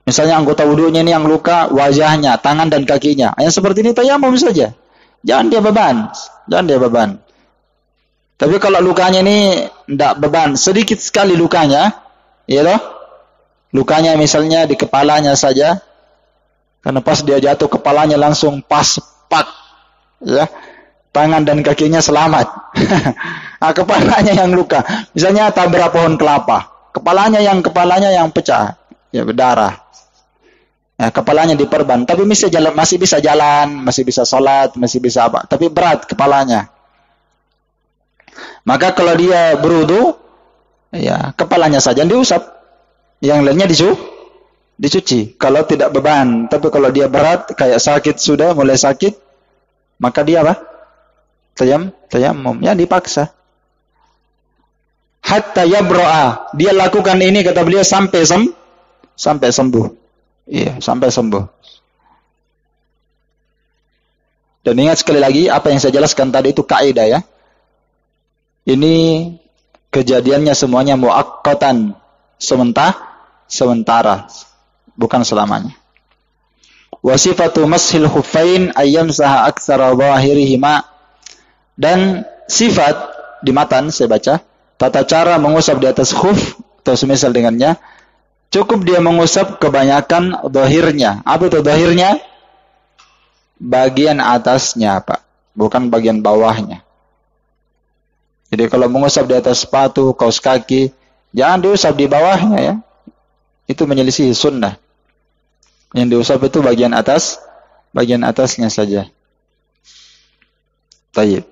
Misalnya anggota wudunya ini yang luka wajahnya, tangan dan kakinya. Yang seperti ini tayammum saja. Jangan dia beban. Tapi kalau lukanya ini tidak beban, sedikit sekali lukanya, ya toh? Lukanya misalnya di kepalanya saja. Karena pas dia jatuh kepalanya langsung pas pak, ya. Tangan dan kakinya selamat. Kepalanya yang luka. Misalnya tabrak pohon kelapa. Kepalanya yang pecah. Ya, berdarah. Ya, kepalanya diperban. Tapi masih bisa jalan, masih bisa sholat, masih bisa apa. Tapi berat kepalanya. Maka kalau dia berwudu, ya, kepalanya saja diusap. Yang lainnya dicuci. Kalau tidak beban. Tapi kalau dia berat, kayak sakit sudah, mulai sakit, maka dia apa? Tayammum, ya, dipaksa. Hatta yabro'a, dia lakukan ini kata beliau sampai sembuh. Iya, sampai sembuh. Dan ingat sekali lagi apa yang saya jelaskan tadi itu kaidah, ya. Ini kejadiannya semuanya muaqqatan, sementara, bukan selamanya. Wa sifatu mashil khuffain ayyamsaha aktsara dhahirihima. Dan sifat di matan saya baca, tata cara mengusap di atas khuf atau semisal dengannya, cukup dia mengusap kebanyakan dhahirnya. Apa itu dhahirnya? Bagian atasnya, Pak, bukan bagian bawahnya. Jadi kalau mengusap di atas sepatu, kaos kaki, jangan diusap di bawahnya, ya. Itu menyelisih sunnah. Yang diusap itu bagian atasnya saja. Tayyib.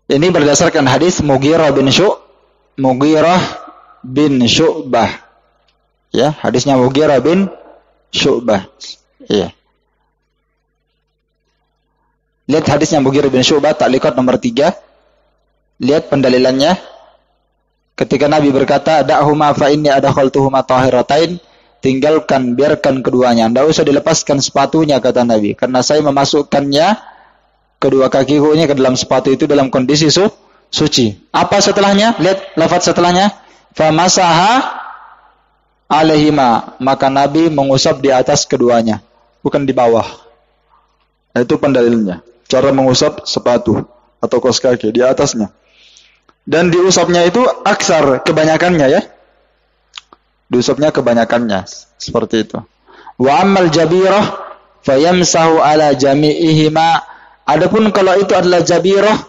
Ini berdasarkan hadis Mughirah bin Syu'bah. Ya, hadisnya Mughirah bin Syu'bah. Iya. Lihat hadisnya Mughirah bin Syu'bah, ta'liqat nomor 3. Lihat pendalilannya. Ketika Nabi berkata, "Da'huma fa inni adkhaltuhuma tahiratain." Tinggalkan, biarkan keduanya. Tidak usah dilepaskan sepatunya, kata Nabi. Karena saya memasukkannya, kedua kakinya ke dalam sepatu itu dalam kondisi suci. Apa setelahnya? Lihat lafaz setelahnya. Famasaha alaihima. Maka Nabi mengusap di atas keduanya, bukan di bawah. Itu pendalilnya. Cara mengusap sepatu atau kaos kaki di atasnya. Dan diusapnya itu aksar, kebanyakannya ya. Diusapnya kebanyakannya seperti itu. Wa ammal jabirah fayamsahu ala jami'ihima. Adapun kalau itu adalah jabirah,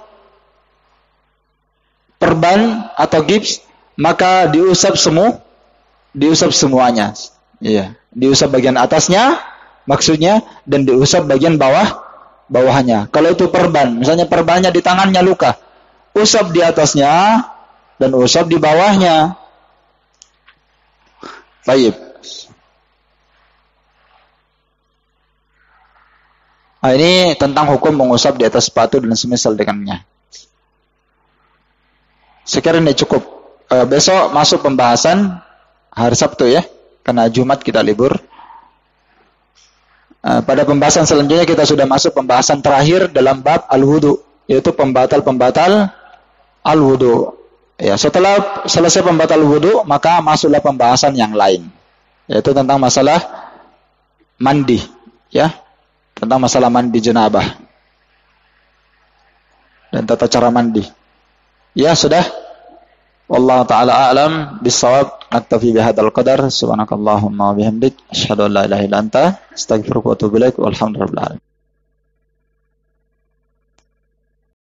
perban atau gips, maka diusap semuanya. Iya, diusap bagian atasnya maksudnya, dan diusap bagian bawahnya. Kalau itu perban, misalnya perbannya di tangannya luka, usap di atasnya dan usap di bawahnya. Baik. Nah, ini tentang hukum mengusap di atas sepatu dan semisal dengannya. Sekiranya cukup. Besok masuk pembahasan hari Sabtu ya, karena Jumat kita libur. Pada pembahasan selanjutnya kita sudah masuk pembahasan terakhir dalam bab al-wudu, yaitu pembatal-pembatal al-wudu. Ya, setelah selesai pembatal wudu, maka masuklah pembahasan yang lain, yaitu tentang masalah mandi, ya, tentang masalah mandi janabah dan tata cara mandi. Ya, sudah. Wallahu ta'ala a'lam bis-shawab. Naktafi bihadzal qadar. Subhanakallahumma wa bihamdik, asyhadu an la ilaha illa anta, astaghfiruka wa atubu ilaik. Walhamdulillah.